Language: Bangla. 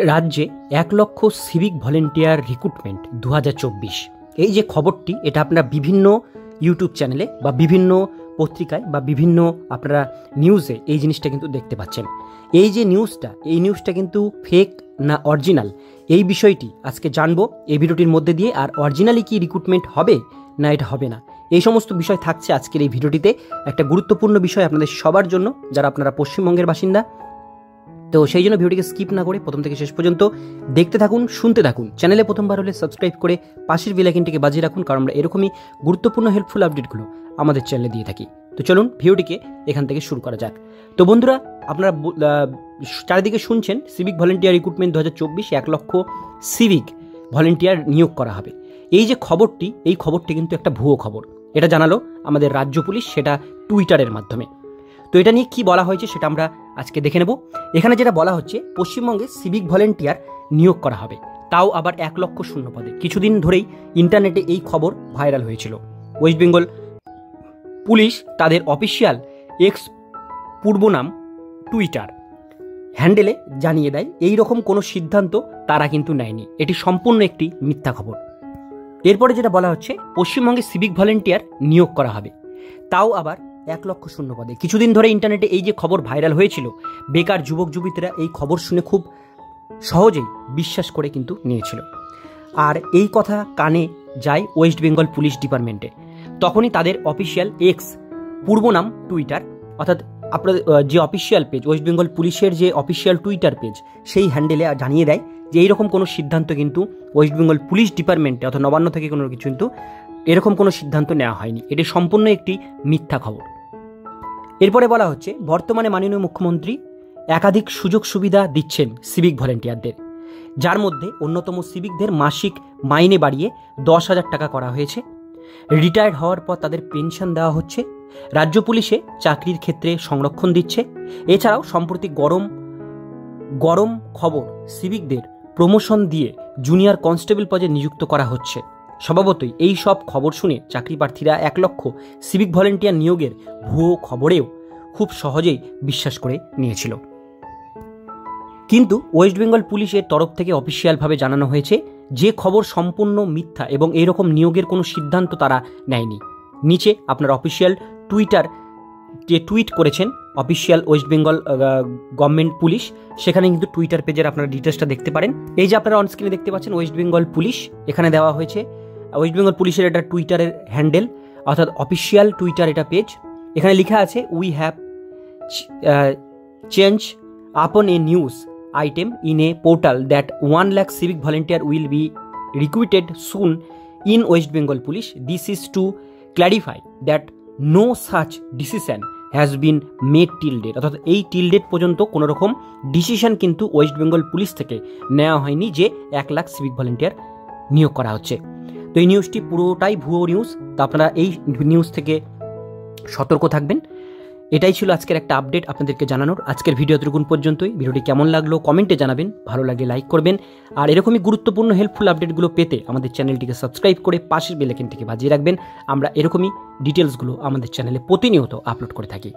রাজ্যে 1 লক্ষ সিভিক ভলেন্টিয়ার রিক্রুটমেন্ট 2024 এই যে খবরটি, এটা আপনারা বিভিন্ন ইউটিউব চ্যানেলে বা বিভিন্ন পত্রিকায় বা বিভিন্ন আপনারা নিউজে এই জিনিসটা কিন্তু দেখতে পাচ্ছেন। এই যে নিউজটা কিন্তু ফেক না অরিজিনাল, এই বিষয়টি আজকে জানবো এই ভিডিওটির মধ্যে দিয়ে। আর অরিজিনালি কি রিক্রুটমেন্ট হবে না এটা হবে না, এই সমস্ত বিষয় থাকছে আজকের এই ভিডিওটিতে। একটা গুরুত্বপূর্ণ বিষয় আপনাদের সবার জন্য যারা আপনারা পশ্চিমবঙ্গের বাসিন্দা। তো সেই জন্য ভিডিওটিকে স্কিপ না করে প্রথম থেকে শেষ পর্যন্ত দেখতে থাকুন, শুনতে থাকুন। চ্যানেলে প্রথমবার হলে সাবস্ক্রাইব করে পাশের বেল আইকনটিকে বাজিয়ে রাখুন, কারণ আমরা এরকমই গুরুত্বপূর্ণ হেল্পফুল আপডেটগুলো আমাদের চ্যানেলে দিয়ে থাকি। তো চলুন ভিডিওটিকে এখান থেকে শুরু করা যাক। তো বন্ধুরা, আপনারা চারিদিকে শুনছেন সিভিক ভলেন্টিয়ার রিক্রুটমেন্ট 2024, 1 লক্ষ সিভিক ভলেন্টিয়ার নিয়োগ করা হবে। এই যে খবরটি, এই খবরটি কিন্তু একটা ভুয়ো খবর। এটা জানালো আমাদের রাজ্য পুলিশ, সেটা টুইটারের মাধ্যমে। তো এটা নিয়ে কি বলা হয়েছে সেটা আমরা আজকে দেখে নেব। এখানে যেটা বলা হচ্ছে, পশ্চিমবঙ্গে সিভিক ভলেন্টিয়ার নিয়োগ করা হবে, তাও আবার 1 লক্ষ শূন্য পদে। কিছুদিন ধরেই ইন্টারনেটে এই খবর ভাইরাল হয়েছিল। ওয়েস্ট বেঙ্গল পুলিশ তাদের অফিসিয়াল এক্স পূর্বনাম টুইটার হ্যান্ডেলে জানিয়ে দেয় এই রকম কোনো সিদ্ধান্ত তারা কিন্তু নেয়নি, এটি সম্পূর্ণ একটি মিথ্যা খবর। এরপরে যেটা বলা হচ্ছে, পশ্চিমবঙ্গে সিভিক ভলেন্টিয়ার নিয়োগ করা হবে, তাও আবার 1 লক্ষ শূন্য পদে। কিছুদিন ধরে ইন্টারনেটে এই যে খবর ভাইরাল হয়েছিল, বেকার যুবক যুবতীরা এই খবর শুনে খুব সহজেই বিশ্বাস করে কিন্তু নিয়েছিল। আর এই কথা কানে যায় ওয়েস্ট বেঙ্গল পুলিশ ডিপার্টমেন্টে, তখনই তাদের অফিসিয়াল এক্স পূর্বনাম টুইটার, অর্থাৎ আপনাদের যে অফিসিয়াল পেজ ওয়েস্ট বেঙ্গল পুলিশের যে অফিসিয়াল টুইটার পেজ, সেই হ্যান্ডেলে জানিয়ে দেয় যে এইরকম কোনো সিদ্ধান্ত কিন্তু ওয়েস্ট বেঙ্গল পুলিশ ডিপার্টমেন্টে অর্থাৎ নবান্ন থেকে কোনো কিছু কিন্তু এরকম কোনো সিদ্ধান্ত নেওয়া হয়নি। এটি সম্পূর্ণ একটি মিথ্যা খবর। এরপরে বলা হচ্ছে, বর্তমানে মাননীয় মুখ্যমন্ত্রী একাধিক সুযোগ সুবিধা দিচ্ছেন সিভিক ভলেন্টিয়ারদের, যার মধ্যে অন্যতম সিভিকদের মাসিক মাইনে বাড়িয়ে 10,000 টাকা করা হয়েছে। রিটায়ার্ড হওয়ার পর তাদের পেনশন দেওয়া হচ্ছে। রাজ্য পুলিশে চাকরির ক্ষেত্রে সংরক্ষণ দিচ্ছে। এছাড়াও সম্প্রতি গরম খবর, সিভিকদের প্রমোশন দিয়ে জুনিয়র কনস্টেবল পদে নিযুক্ত করা হচ্ছে। স্বভাবতই এই সব খবর শুনে চাকরি প্রার্থীরা 1 লক্ষ সিভিক ভলেন্টিয়ার নিয়োগের ভুয়ো খবরেও খুব সহজেই বিশ্বাস করে নিয়েছিল। কিন্তু ওয়েস্ট বেঙ্গল পুলিশের তরফ থেকে অফিসিয়ালভাবে জানানো হয়েছে যে খবর সম্পূর্ণ মিথ্যা এবং এইরকম নিয়োগের কোনো সিদ্ধান্ত তারা নেয়নি। নিচে আপনার অফিসিয়াল টুইটার যে টুইট করেছেন official West Bengal government police, সেখানে কিন্তু টুইটার পেজের আপনারা ডিটেলসটা দেখতে পারেন। এই যে আপনারা অনস্ক্রিনে দেখতে পাচ্ছেন ওয়েস্ট বেঙ্গল পুলিশ, এখানে দেওয়া হয়েছে ওয়েস্ট বেঙ্গল পুলিশের এটা টুইটারের হ্যান্ডেল, অর্থাৎ অফিসিয়াল টুইটার এটা পেজ। এখানে লেখা আছে, উই হ্যাভ চেঞ্জ আপন এ news item in a portal that 1 lakh civic volunteer will be recruited soon in West Bengal Police. This is to clarify that no such decision has been made till date. অর্থাৎ এই টিল ডেট পর্যন্ত কোনো রকম ডিসিশন কিন্তু ওয়েস্ট বেঙ্গল পুলিশ থেকে নেওয়া হয়নি যে 1 লাখ সিভিক ভলেন্টিয়ার নিয়োগ করা হচ্ছে। তো এই নিউজটি পুরোটাই ভুয়ো নিউজ, তো আপনারা এই নিউজ থেকে সতর্ক থাকবেন। এটাই ছিল আজকের একটা আপডেট আপনাদেরকে জানানোর। আজকের ভিডিও এতটুকুন পর্যন্তই। ভিডিওটি কেমন লাগলো কমেন্টে জানাবেন, ভালো লাগলে লাইক করবেন। আর এরকমই গুরুত্বপূর্ণ হেল্পফুল আপডেটগুলো পেতে আমাদের চ্যানেলটিকে সাবস্ক্রাইব করে পাশের বেল আইকনটিকে বাজিয়ে রাখবেন। আমরা এরকমই ডিটেলসগুলো আমাদের চ্যানেলে প্রতিনিয়ত আপলোড করে থাকি।